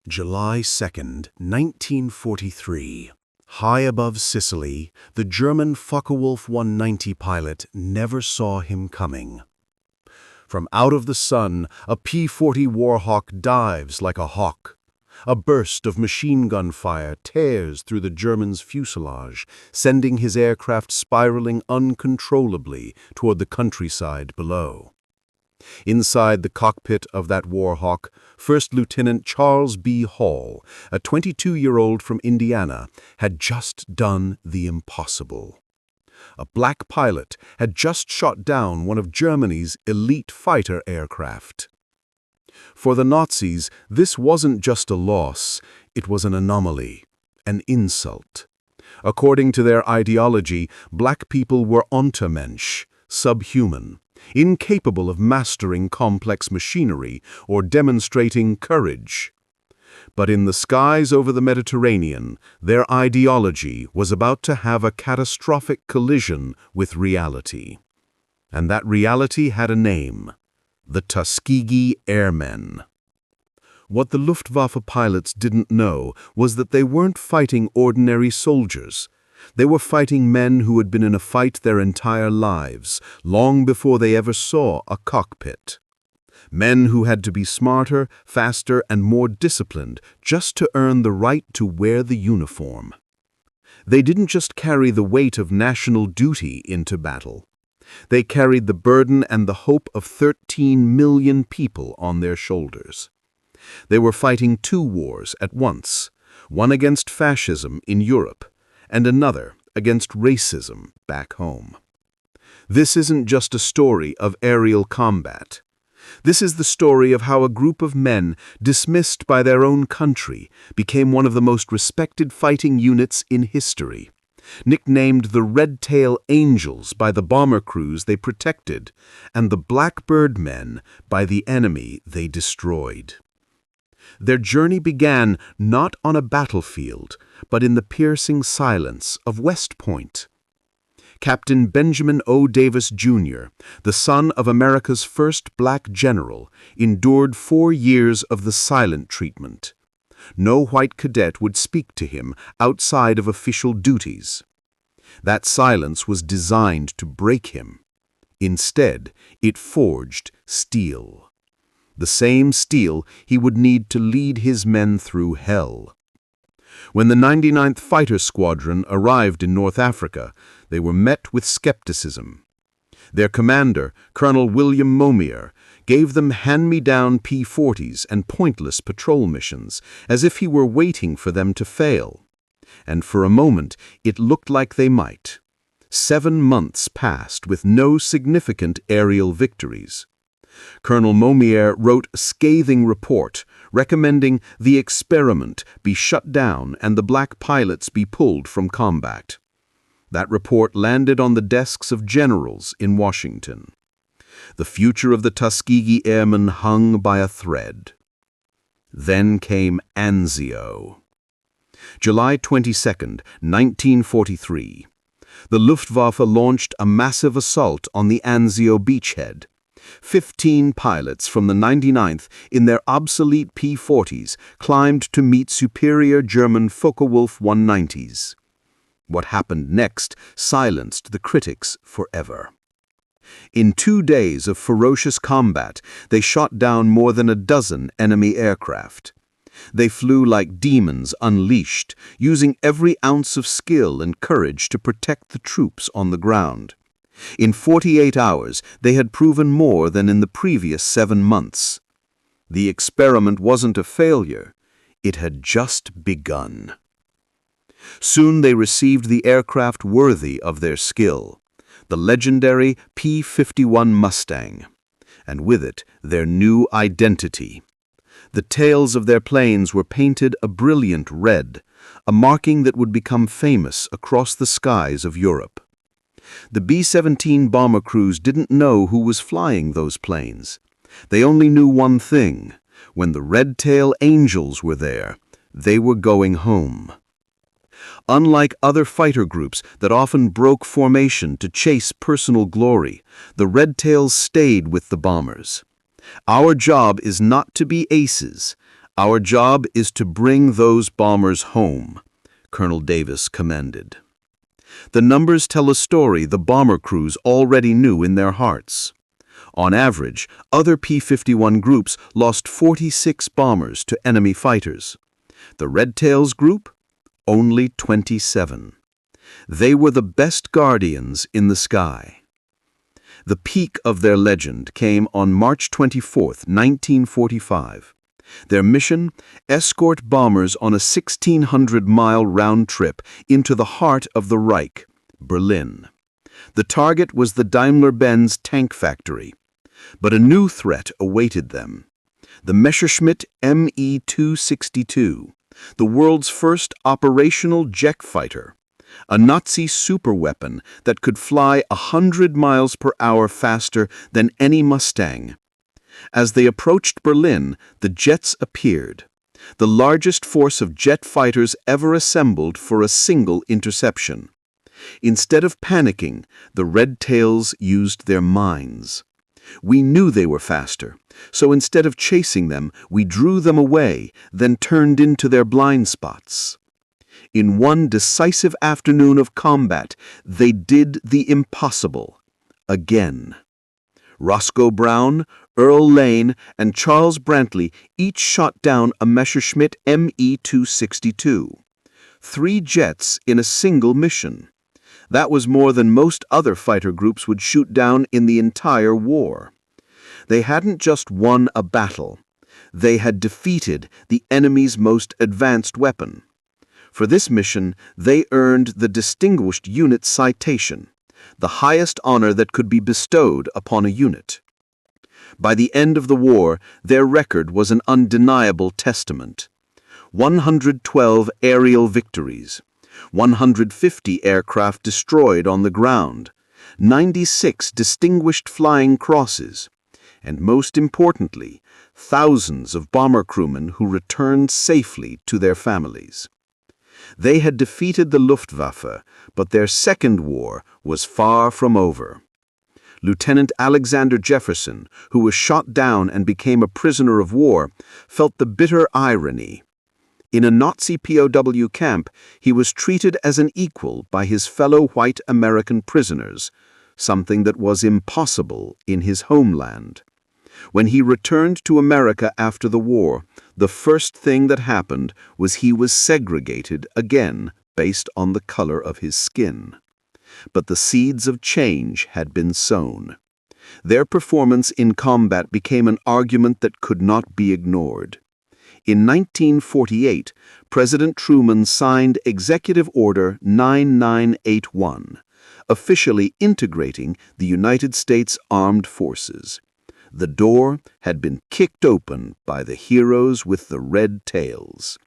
July 2nd, 1943. High above Sicily, the German Focke-Wulf 190 pilot never saw him coming. From out of the sun, a P-40 Warhawk dives like a hawk. A burst of machine gun fire tears through the German's fuselage, sending his aircraft spiraling uncontrollably toward the countryside below. Inside the cockpit of that Warhawk, First Lieutenant Charles B. Hall, a 22-year-old from Indiana, had just done the impossible. A black pilot had just shot down one of Germany's elite fighter aircraft. For the Nazis, this wasn't just a loss, it was an anomaly, an insult. According to their ideology, black people were Untermensch, subhuman, incapable of mastering complex machinery or demonstrating courage. But in the skies over the Mediterranean, their ideology was about to have a catastrophic collision with reality. And that reality had a name: the Tuskegee Airmen. What the Luftwaffe pilots didn't know was that they weren't fighting ordinary soldiers. They were fighting men who had been in a fight their entire lives, long before they ever saw a cockpit. Men who had to be smarter, faster, and more disciplined just to earn the right to wear the uniform. They didn't just carry the weight of national duty into battle. They carried the burden and the hope of 13 million people on their shoulders. They were fighting two wars at once, one against fascism in Europe, and another against racism back home. This isn't just a story of aerial combat. This is the story of how a group of men, dismissed by their own country, became one of the most respected fighting units in history, nicknamed the Red Tail Angels by the bomber crews they protected, and the Blackbird Men by the enemy they destroyed. Their journey began not on a battlefield, but in the piercing silence of West Point. Captain Benjamin O. Davis, Jr., the son of America's first black general, endured 4 years of the silent treatment. No white cadet would speak to him outside of official duties. That silence was designed to break him. Instead, it forged steel. The same steel he would need to lead his men through hell. When the 99th Fighter Squadron arrived in North Africa, they were met with skepticism. Their commander, Colonel William Momier, gave them hand-me-down P-40s and pointless patrol missions, as if he were waiting for them to fail. And for a moment, it looked like they might. 7 months passed with no significant aerial victories. Colonel Momier wrote a scathing report recommending the experiment be shut down and the black pilots be pulled from combat. That report landed on the desks of generals in Washington. The future of the Tuskegee Airmen hung by a thread. Then came Anzio. July 22nd, 1943. The Luftwaffe launched a massive assault on the Anzio beachhead. 15 pilots from the 99th in their obsolete P-40s climbed to meet superior German Focke-Wulf 190s. What happened next silenced the critics forever. In 2 days of ferocious combat, they shot down more than a dozen enemy aircraft. They flew like demons unleashed, using every ounce of skill and courage to protect the troops on the ground. In 48 hours, they had proven more than in the previous 7 months. The experiment wasn't a failure. It had just begun. Soon they received the aircraft worthy of their skill, the legendary P-51 Mustang, and with it, their new identity. The tails of their planes were painted a brilliant red, a marking that would become famous across the skies of Europe. The B-17 bomber crews didn't know who was flying those planes. They only knew one thing: when the Red Tail Angels were there, they were going home. Unlike other fighter groups that often broke formation to chase personal glory, the Red Tails stayed with the bombers. Our job is not to be aces. "Our job is to bring those bombers home," Colonel Davis commended. The numbers tell a story the bomber crews already knew in their hearts. On average, other P-51 groups lost 46 bombers to enemy fighters. The Red Tails group, only 27. They were the best guardians in the sky. The peak of their legend came on March 24, 1945. Their mission? Escort bombers on a 1,600-mile round trip into the heart of the Reich, Berlin. The target was the Daimler-Benz tank factory. But a new threat awaited them. The Messerschmitt Me-262, the world's first operational jet fighter, a Nazi superweapon that could fly 100 miles per hour faster than any Mustang. As they approached Berlin, the jets appeared, the largest force of jet fighters ever assembled for a single interception. Instead of panicking, the Red Tails used their minds. We knew they were faster, so instead of chasing them, we drew them away, then turned into their blind spots. In one decisive afternoon of combat, they did the impossible. Again. Roscoe Brown, Earl Lane, and Charles Brantley each shot down a Messerschmitt Me-262. 3 jets in a single mission. That was more than most other fighter groups would shoot down in the entire war. They hadn't just won a battle. They had defeated the enemy's most advanced weapon. For this mission, they earned the Distinguished Unit Citation, the highest honor that could be bestowed upon a unit. By the end of the war, their record was an undeniable testament. 112 aerial victories, 150 aircraft destroyed on the ground, 96 distinguished flying crosses, and most importantly, thousands of bomber crewmen who returned safely to their families. They had defeated the Luftwaffe, but their second war was far from over. Lieutenant Alexander Jefferson, who was shot down and became a prisoner of war, felt the bitter irony. In a Nazi POW camp, he was treated as an equal by his fellow white American prisoners, something that was impossible in his homeland. When he returned to America after the war, the first thing that happened was he was segregated again based on the color of his skin. But the seeds of change had been sown. Their performance in combat became an argument that could not be ignored. In 1948, President Truman signed Executive Order 9981, officially integrating the United States Armed Forces. The door had been kicked open by the heroes with the red tails.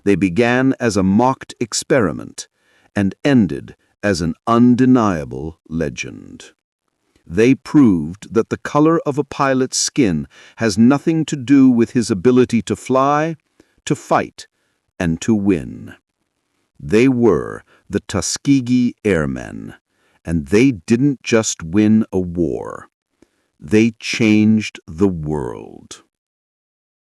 They began as a mocked experiment and ended as an undeniable legend. They proved that the color of a pilot's skin has nothing to do with his ability to fly, to fight, and to win. They were the Tuskegee Airmen, and they didn't just win a war. They changed the world.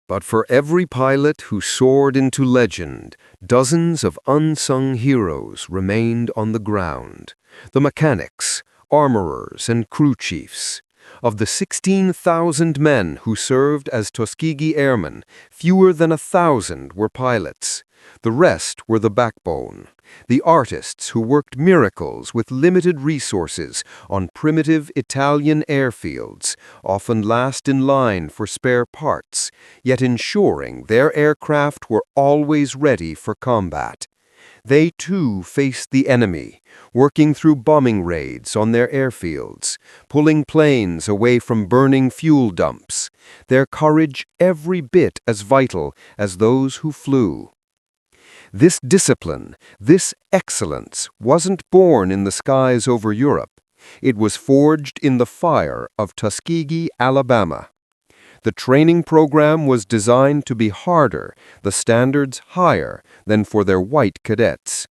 But for every pilot who soared into legend, dozens of unsung heroes remained on the ground. The mechanics, armorers, and crew chiefs. Of the 16,000 men who served as Tuskegee Airmen, fewer than 1,000 were pilots. The rest were the backbone, the artists who worked miracles with limited resources on primitive Italian airfields, often last in line for spare parts, yet ensuring their aircraft were always ready for combat. They too faced the enemy, working through bombing raids on their airfields, pulling planes away from burning fuel dumps, their courage every bit as vital as those who flew. This discipline, this excellence, wasn't born in the skies over Europe. It was forged in the fire of Tuskegee, Alabama. The training program was designed to be harder, the standards higher, than for their white cadets.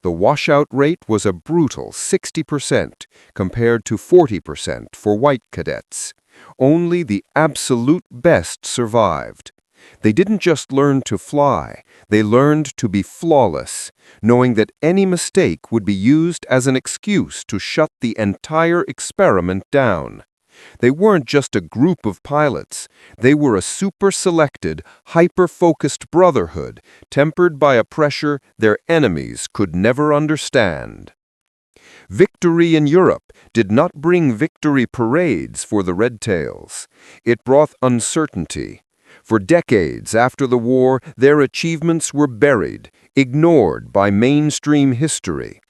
The washout rate was a brutal 60% compared to 40% for white cadets. Only the absolute best survived. They didn't just learn to fly, they learned to be flawless, knowing that any mistake would be used as an excuse to shut the entire experiment down. They weren't just a group of pilots, they were a super-selected, hyper-focused brotherhood, tempered by a pressure their enemies could never understand. Victory in Europe did not bring victory parades for the Red Tails. It brought uncertainty. For decades after the war, their achievements were buried, ignored by mainstream history.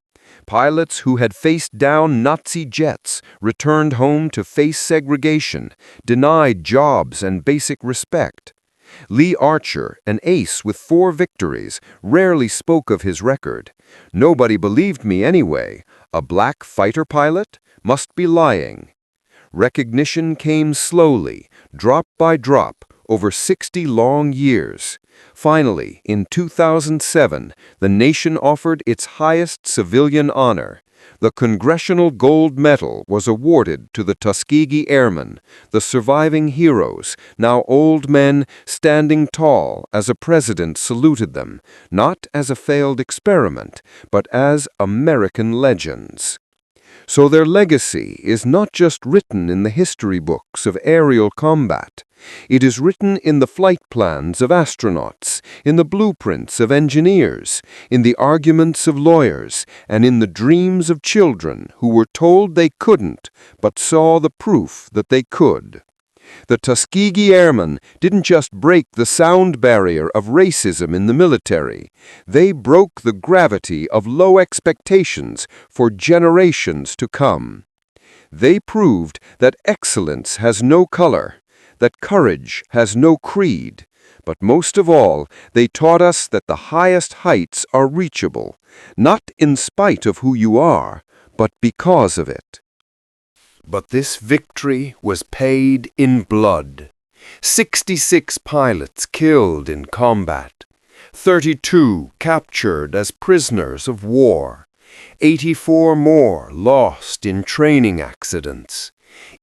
Pilots who had faced down Nazi jets returned home to face segregation, denied jobs and basic respect. Lee Archer, an ace with 4 victories, rarely spoke of his record. "Nobody believed me anyway. A black fighter pilot? Must be lying." Recognition came slowly, drop by drop, over 60 long years. Finally, in 2007, the nation offered its highest civilian honor. The Congressional Gold Medal was awarded to the Tuskegee Airmen, the surviving heroes, now old men standing tall as a president saluted them, not as a failed experiment, but as American legends. So their legacy is not just written in the history books of aerial combat. It is written in the flight plans of astronauts, in the blueprints of engineers, in the arguments of lawyers, and in the dreams of children who were told they couldn't, but saw the proof that they could. The Tuskegee Airmen didn't just break the sound barrier of racism in the military. They broke the gravity of low expectations for generations to come. They proved that excellence has no color, that courage has no creed, but most of all, they taught us that the highest heights are reachable, not in spite of who you are, but because of it. But this victory was paid in blood. 66 pilots killed in combat, 32 captured as prisoners of war, 84 more lost in training accidents.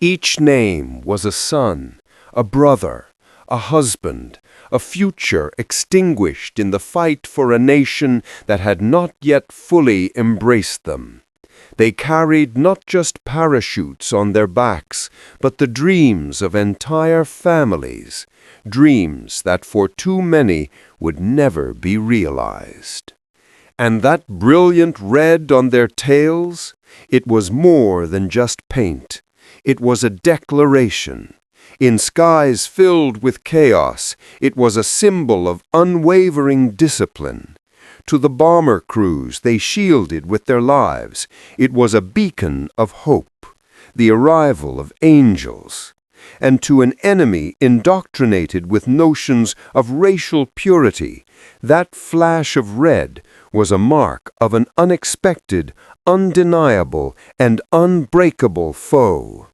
Each name was a son, a brother, a husband, a future extinguished in the fight for a nation that had not yet fully embraced them. They carried not just parachutes on their backs, but the dreams of entire families, dreams that for too many would never be realized. And that brilliant red on their tails, it was more than just paint. It was a declaration. In skies filled with chaos, it was a symbol of unwavering discipline. To the bomber crews they shielded with their lives, it was a beacon of hope, the arrival of angels. And to an enemy indoctrinated with notions of racial purity, that flash of red was a mark of an unexpected, undeniable, and unbreakable foe.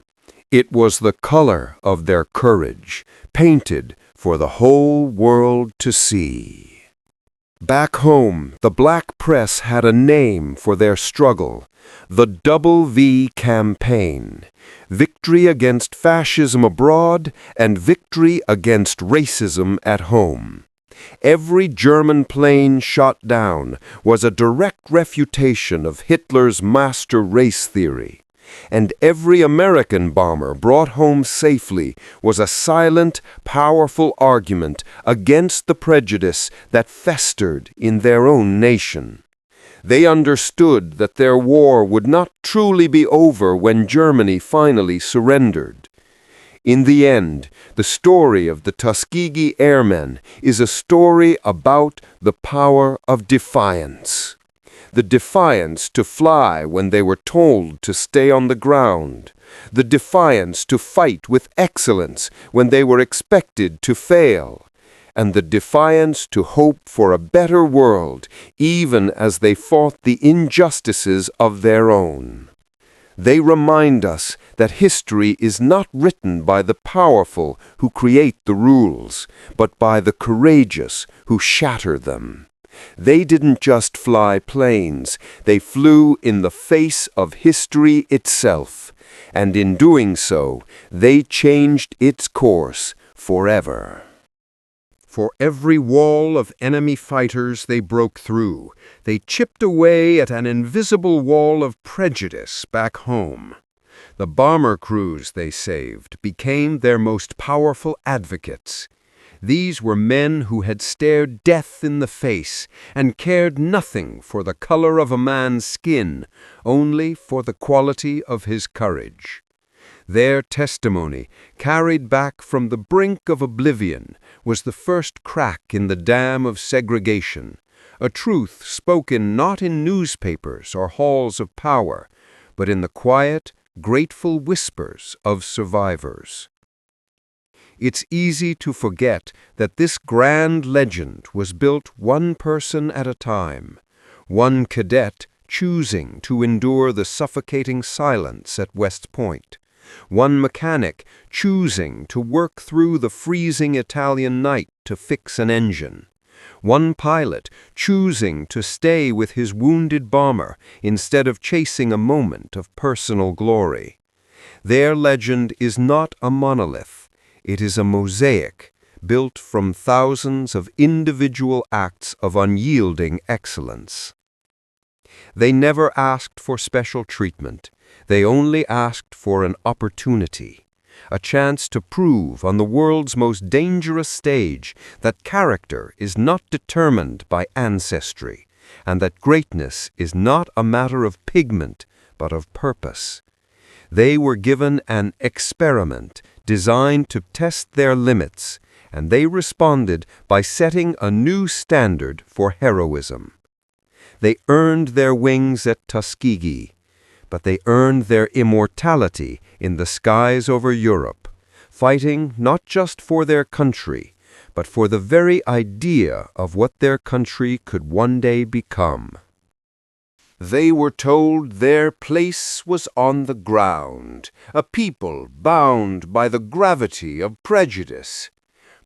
It was the color of their courage, painted for the whole world to see. Back home, the black press had a name for their struggle, the WWII Campaign, victory against fascism abroad and victory against racism at home. Every German plane shot down was a direct refutation of Hitler's master race theory. And every American bomber brought home safely was a silent, powerful argument against the prejudice that festered in their own nation. They understood that their war would not truly be over when Germany finally surrendered. In the end, the story of the Tuskegee Airmen is a story about the power of defiance. The defiance to fly when they were told to stay on the ground. The defiance to fight with excellence when they were expected to fail. And the defiance to hope for a better world, even as they fought the injustices of their own. They remind us that history is not written by the powerful who create the rules, but by the courageous who shatter them. They didn't just fly planes, they flew in the face of history itself, and in doing so, they changed its course forever. For every wall of enemy fighters they broke through, they chipped away at an invisible wall of prejudice back home. The bomber crews they saved became their most powerful advocates. These were men who had stared death in the face and cared nothing for the color of a man's skin, only for the quality of his courage. Their testimony, carried back from the brink of oblivion, was the first crack in the dam of segregation, a truth spoken not in newspapers or halls of power, but in the quiet, grateful whispers of survivors. It's easy to forget that this grand legend was built one person at a time, one cadet choosing to endure the suffocating silence at West Point, one mechanic choosing to work through the freezing Italian night to fix an engine, one pilot choosing to stay with his wounded bomber instead of chasing a moment of personal glory. Their legend is not a monolith. It is a mosaic built from thousands of individual acts of unyielding excellence. They never asked for special treatment. They only asked for an opportunity, a chance to prove on the world's most dangerous stage that character is not determined by ancestry, and that greatness is not a matter of pigment, but of purpose. They were given an experiment designed to test their limits, and they responded by setting a new standard for heroism. They earned their wings at Tuskegee, but they earned their immortality in the skies over Europe, fighting not just for their country, but for the very idea of what their country could one day become. They were told their place was on the ground, a people bound by the gravity of prejudice.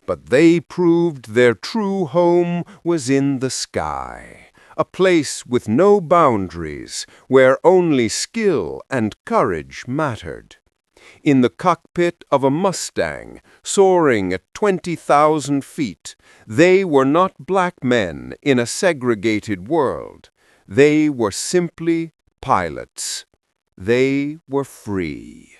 But they proved their true home was in the sky, a place with no boundaries, where only skill and courage mattered. In the cockpit of a Mustang, soaring at 20,000 feet, they were not black men in a segregated world. They were simply pilots. They were free.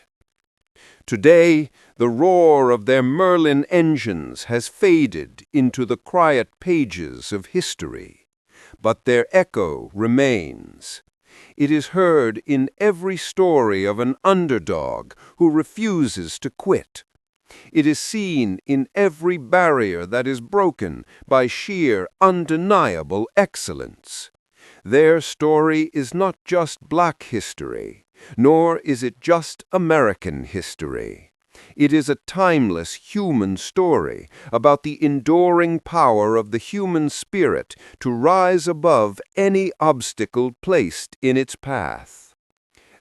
Today, the roar of their Merlin engines has faded into the quiet pages of history, but their echo remains. It is heard in every story of an underdog who refuses to quit. It is seen in every barrier that is broken by sheer, undeniable excellence. Their story is not just black history, nor is it just American history. It is a timeless human story about the enduring power of the human spirit to rise above any obstacle placed in its path.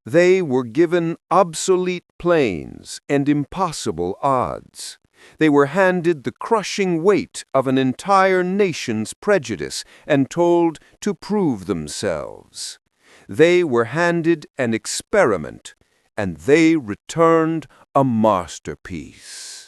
They were given obsolete planes and impossible odds. They were handed the crushing weight of an entire nation's prejudice and told to prove themselves. They were handed an experiment, and they returned a masterpiece.